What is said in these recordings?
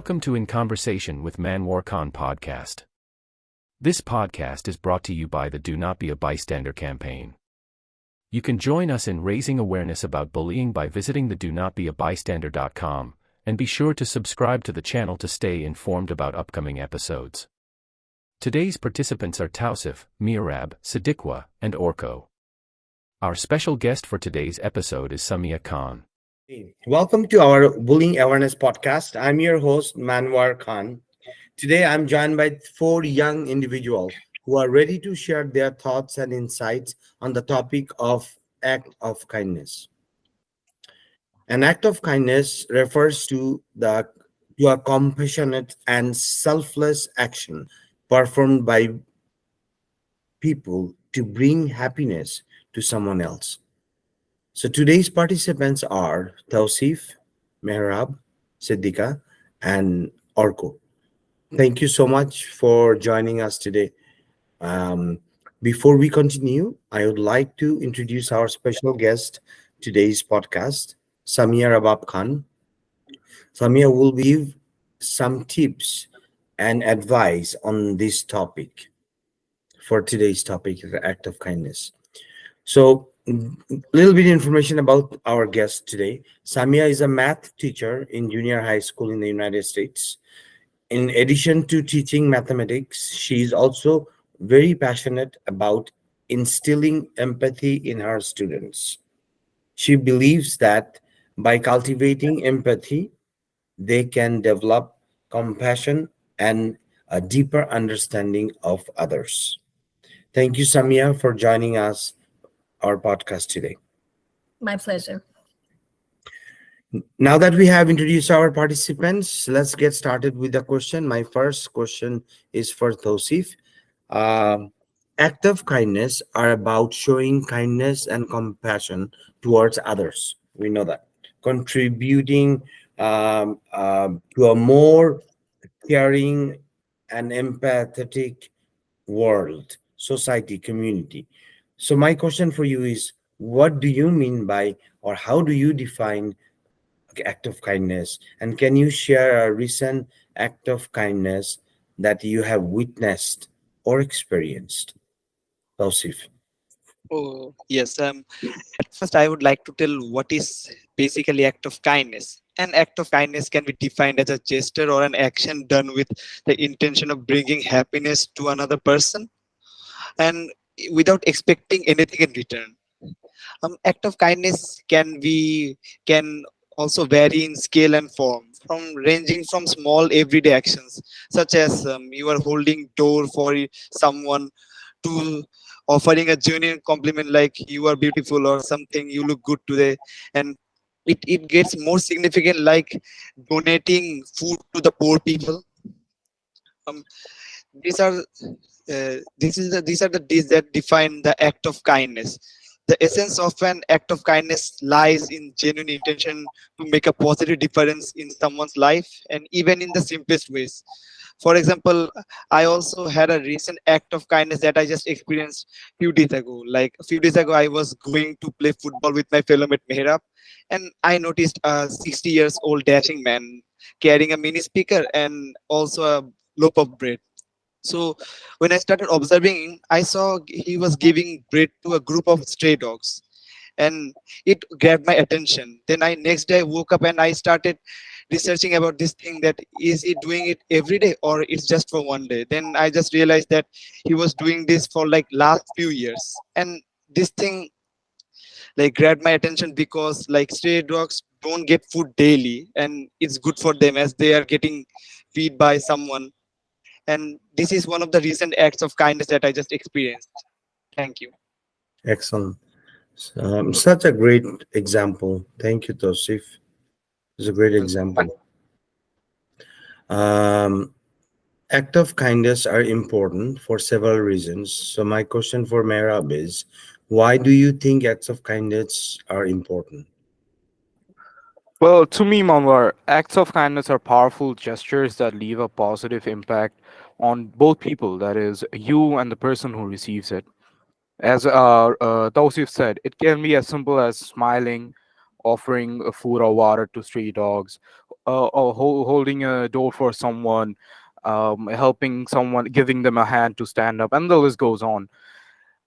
Welcome to In Conversation with MANWAR podcast. This podcast is brought to you by the Do Not Be a Bystander campaign. You can join us in raising awareness about bullying by visiting the donotbeabystander.com, and be sure to subscribe to the channel to stay informed about upcoming episodes. Today's participants are Tausif, Mirab, Siddiqua, and Orko. Our special guest for today's episode is Samia Khan. Hey, welcome to our Bullying Awareness Podcast. I'm your host, Manwar Khan. Today, I'm joined by four young individuals who are ready to share their thoughts and insights on the topic of act of kindness. An act of kindness refers to a compassionate and selfless action performed by people to bring happiness to someone else. So today's participants are Tausif, Mehrab, Siddiqa, and Orko. Thank you so much for joining us today. Um, Before we continue, I would like to introduce our special guest today's podcast, Samia Rabab Khan. Samia will give some tips and advice on this topic for today's topic, the act of kindness. So, a little bit information about our guest today. Samia is a math teacher in junior high school in the United States. In addition to teaching mathematics, she is also very passionate about instilling empathy in her students. She believes that by cultivating empathy, they can develop compassion and a deeper understanding of others. Thank you, Samia, for joining us our podcast today. My pleasure. Now that we have introduced our participants, let's get started with the question. My first question is for Tosif. Um Act of kindness are about showing kindness and compassion towards others. We know that. Contributing to a more caring and empathetic world, society, community. So my question for you is, what do you mean by, or how do you define act of kindness? And can you share a recent act of kindness that you have witnessed or experienced? Tausif. Oh, yes. At first, I would like to tell what is basically act of kindness. An act of kindness can be defined as a gesture or an action done with the intention of bringing happiness to another person and without expecting anything in return. Act of kindness can also vary in scale and form, from ranging from small everyday actions such as you are holding door for someone to offering a genuine compliment like you are beautiful or something you look good today, and it gets more significant like donating food to the poor people. um, these are these are the deeds that define the act of kindness. The essence of an act of kindness lies in genuine intention to make a positive difference in someone's life, and even in the simplest ways. For example, I also had a recent act of kindness that I just experienced few days ago. Like a few days ago, I was going to play football with my fellow mate Mehrab, and I noticed a 60 years old dashing man carrying a mini speaker and also a loaf of bread. So when I started observing, I saw he was giving bread to a group of stray dogs, and it grabbed my attention. Then I next day I woke up and I started researching about this thing, that is he doing it every day or it's just for one day. Then I just realized that he was doing this for like last few years, and this thing like grabbed my attention because like stray dogs don't get food daily, and it's good for them as they are getting feed by someone. And this is one of the recent acts of kindness that I just experienced. Thank you. Excellent. Such a great example. Thank you, Tausif. It's a great example. Um, Act of kindness are important for several reasons. So my question for Merab is, why do you think acts of kindness are important? Well, to me, Manwar, acts of kindness are powerful gestures that leave a positive impact on both people, that is, you and the person who receives it. As Tausif said, it can be as simple as smiling, offering food or water to stray dogs, or holding a door for someone, helping someone, giving them a hand to stand up, and the list goes on.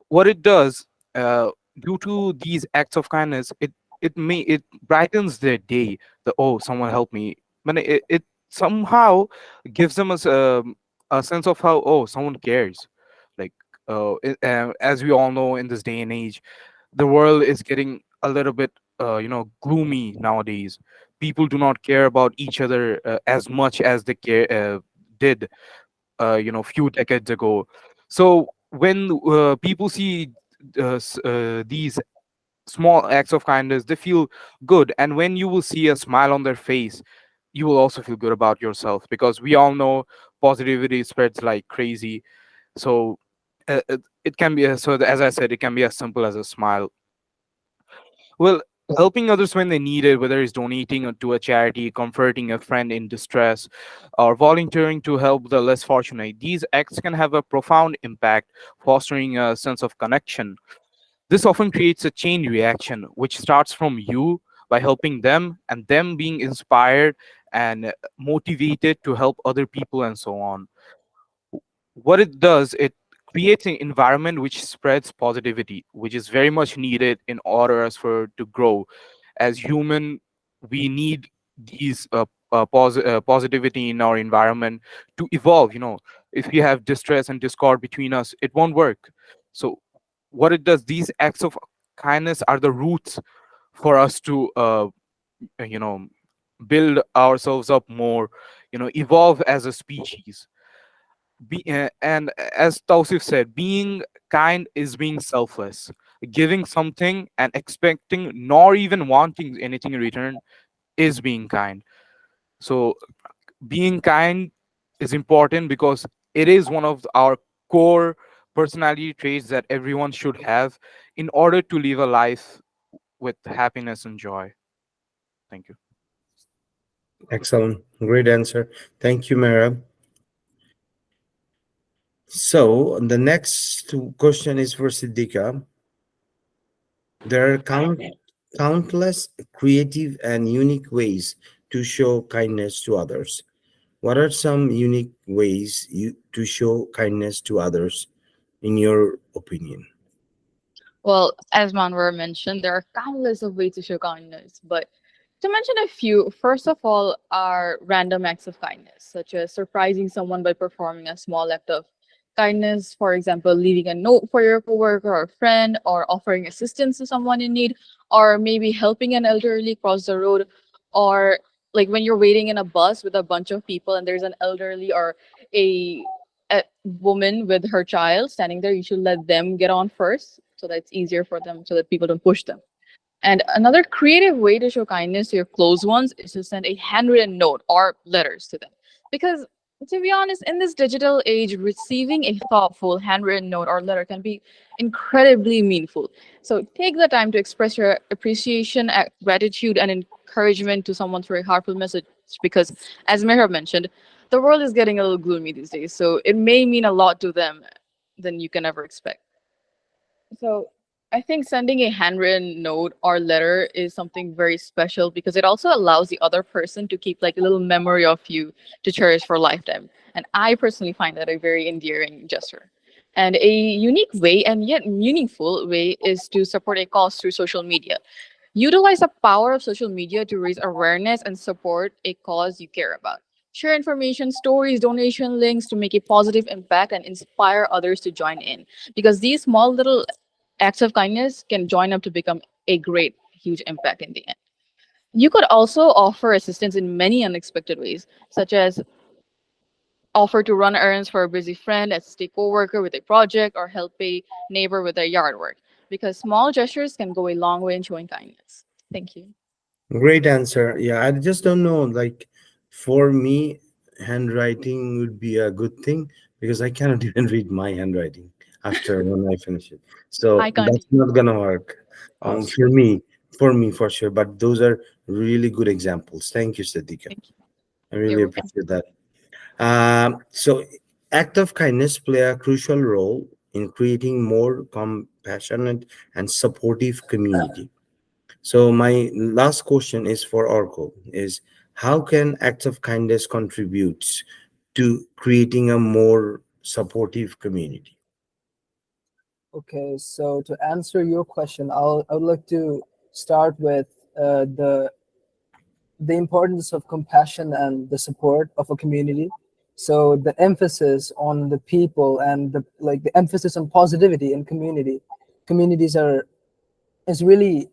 What it does, due to these acts of kindness, it brightens their day. The, oh, someone helped me. But it somehow gives them a sense of how, oh, someone cares. Like, as we all know, in this day and age, the world is getting a little bit gloomy nowadays. People do not care about each other as much as they did few decades ago. So when people see these small acts of kindness, they feel good, and when you will see a smile on their face, you will also feel good about yourself, because we all know positivity spreads like crazy. So it can be as I said, it can be as simple as a smile. Well, helping others when they need it, whether it's donating to a charity, comforting a friend in distress, or volunteering to help the less fortunate, these acts can have a profound impact, fostering a sense of connection. This often creates a chain reaction, which starts from you by helping them, and them being inspired and motivated to help other people, and so on. What it does, it creates an environment which spreads positivity, which is very much needed in order as for to grow as human. We need these positivity in our environment to evolve. If we have distress and discord between us, it won't work. So what it does, these acts of kindness are the roots for us to you know build ourselves up more, evolve as a species. And as Tausif said, being kind is being selfless. Giving something and expecting nor even wanting anything in return is being kind. So being kind is important because it is one of our core personality traits that everyone should have in order to live a life with happiness and joy. Thank you. Excellent. Great answer. Thank you, Mara. So the next question is for Siddika. There are countless creative and unique ways to show kindness to others. What are some unique ways to show kindness to others, in your opinion? Well, as Manwar mentioned, there are countless of ways to show kindness, but to mention a few, first of all, are random acts of kindness, such as surprising someone by performing a small act of kindness, for example, leaving a note for your coworker or friend, or offering assistance to someone in need, or maybe helping an elderly cross the road, or like when you're waiting in a bus with a bunch of people and there's an elderly or a a woman with her child standing there, you should let them get on first so that it's easier for them so that people don't push them. And another creative way to show kindness to your close ones is to send a handwritten note or letters to them. Because to be honest, in this digital age, receiving a thoughtful handwritten note or letter can be incredibly meaningful. So take the time to express your appreciation, gratitude, and encouragement to someone through a heartfelt message. Because, as Meher mentioned, the world is getting a little gloomy these days. So it may mean a lot to them than you can ever expect. So I think sending a handwritten note or letter is something very special because it also allows the other person to keep like a little memory of you to cherish for a lifetime. And I personally find that a very endearing gesture. And a unique way and yet meaningful way is to support a cause through social media. Utilize the power of social media to raise awareness and support a cause you care about. Share information, stories, donation links to make a positive impact and inspire others to join in. Because these small little acts of kindness can join up to become a great, huge impact in the end. You could also offer assistance in many unexpected ways, such as offer to run errands for a busy friend, assist a coworker with a project, or help a neighbor with their yard work. Because small gestures can go a long way in showing kindness. Thank you. Great answer. Yeah, I just don't know. Like, for me, handwriting would be a good thing because I cannot even read my handwriting after when I finish it. I So can't that's either. not gonna work Awesome. for me. For me, for sure. But those are really good examples. Thank you, Sadika. Thank you. I You're really welcome. appreciate that. So, act of kindness play a crucial role in creating more compassionate and supportive community. So my last question is for Orko: is How can acts of kindness contribute to creating a more supportive community? Okay, so to answer your question, I would like to start with the importance of compassion and the support of a community. So the emphasis on the people and the emphasis on positivity in communities are is really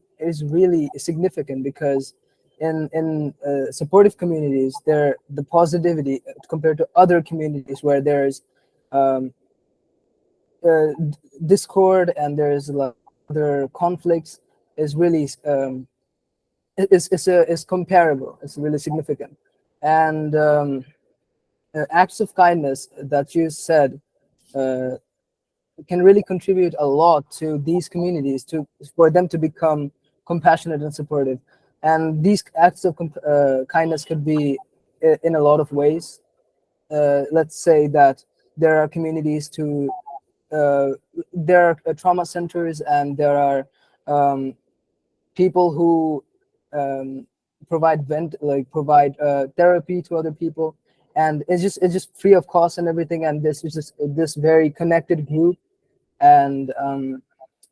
significant, because in supportive communities, there the positivity compared to other communities where there's um, discord and there's like other conflicts, is really is comparable. It's really significant. And acts of kindness that you said uh, can really contribute a lot to these communities, to for them to become compassionate and supportive. And these acts of kindness could be in a lot of ways. Let's say that there are communities to uh, there are trauma centers, and there are um, people who um, provide therapy to other people, and it's just free of cost and everything. And this is just this very connected group, and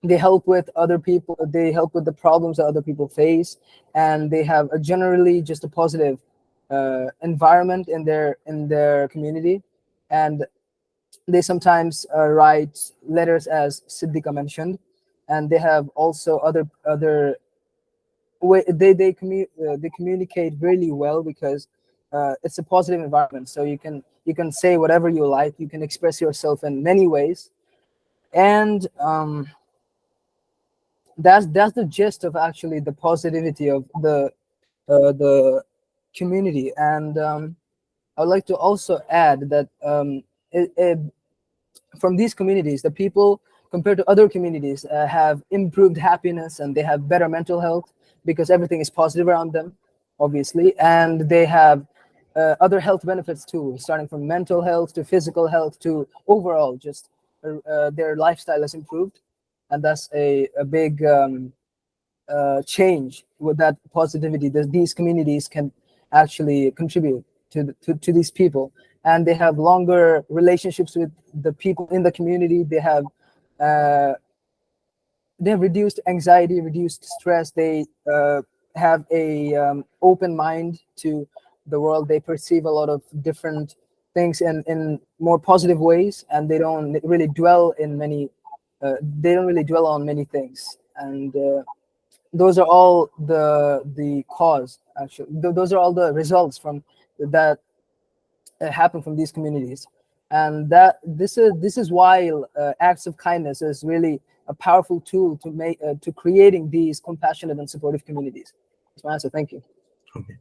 they help with other people. They help with the problems that other people face, and they have a generally just a positive environment in their community. And they sometimes write letters, as Siddhika mentioned, and they have also other way they communicate really well, because it's a positive environment. So you can say whatever you like. You can express yourself in many ways, and that's the gist of actually the positivity of the community. And I would like to also add that from these communities, the people, compared to other communities, have improved happiness, and they have better mental health, because everything is positive around them, obviously. And they have other health benefits too, starting from mental health to physical health to overall just their lifestyle has improved. And that's a big change with that positivity that these communities can actually contribute to these people. And they have longer relationships with the people in the community. Uh, they have reduced anxiety, reduced stress. They have a open mind to the world. They perceive a lot of different things in more positive ways, and they don't really dwell on many things. And those are all the cause, actually. Those are all the results from that happen from these communities. And that this is why acts of kindness is really a powerful tool to creating these compassionate and supportive communities. That's my answer. Thank you. Okay.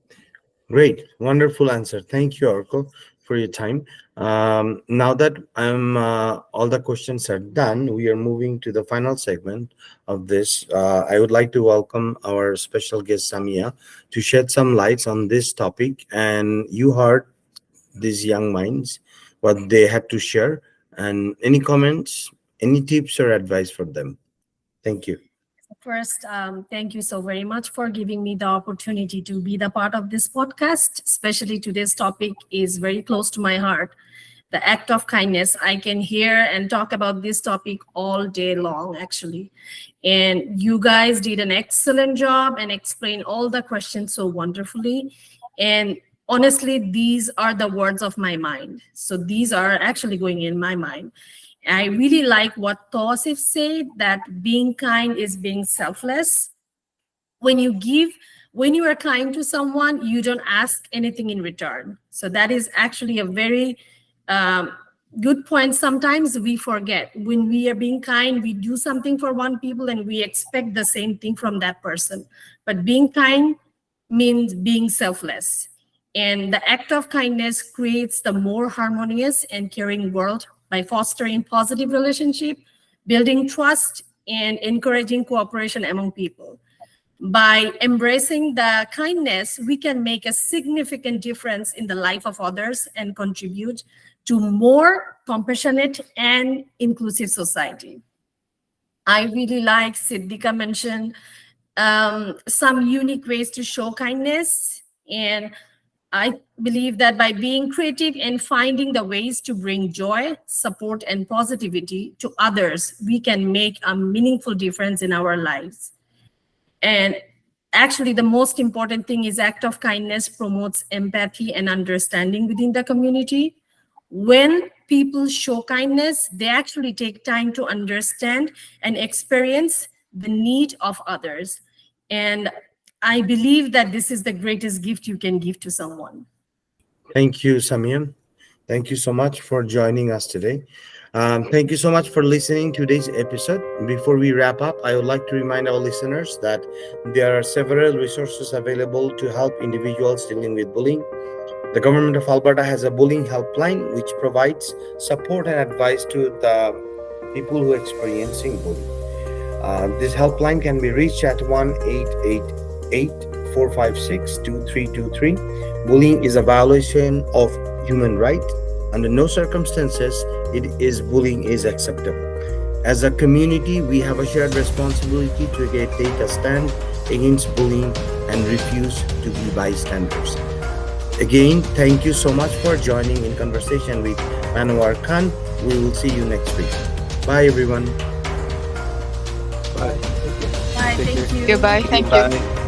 Great, wonderful answer. Thank you, Oracle, for your time. Now that all the questions are done, we are moving to the final segment of this. I would like to welcome our special guest Samia to shed some lights on this topic. And you heard these young minds, what they had to share, and any comments, any tips or advice for them. Thank you. First, thank you so very much for giving me the opportunity to be the part of this podcast. Especially today's topic is very close to my heart. The act of kindness. I can hear and talk about this topic all day long, actually. And you guys did an excellent job and explained all the questions so wonderfully. And honestly, these are the words of my mind. So these are actually going in my mind. I really like what Tausif said, that being kind is being selfless. When you give, when you are kind to someone, you don't ask anything in return. So that is actually a very um, good point. Sometimes we forget when we are being kind, we do something for one people and we expect the same thing from that person. But being kind means being selfless. And the act of kindness creates the more harmonious and caring world by fostering positive relationship, building trust, and encouraging cooperation among people. By embracing the kindness, we can make a significant difference in the life of others and contribute to more compassionate and inclusive society. I really like Siddhika mentioned some unique ways to show kindness. And I believe that by being creative and finding the ways to bring joy, support, and positivity to others, we can make a meaningful difference in our lives. And actually, the most important thing is act of kindness promotes empathy and understanding within the community. When people show kindness, they actually take time to understand and experience the need of others. And I believe that this is the greatest gift you can give to someone. Thank you, Samir. Thank you so much for joining us today. Thank you so much for listening to today's episode. Before we wrap up, I would like to remind our listeners that there are several resources available to help individuals dealing with bullying. The government of Alberta has a bullying helpline which provides support and advice to the people who are experiencing bullying. This helpline can be reached at 1-888-456-2323. Bullying is a violation of human rights. Under no circumstances bullying is acceptable. As a community, we have a shared responsibility to take a stand against bullying and refuse to be bystanders. Again, thank you so much for joining in conversation with MANWAR Khan. We will see you next week. Bye, everyone. Bye. Bye, thank you. Goodbye. Thank you. Bye.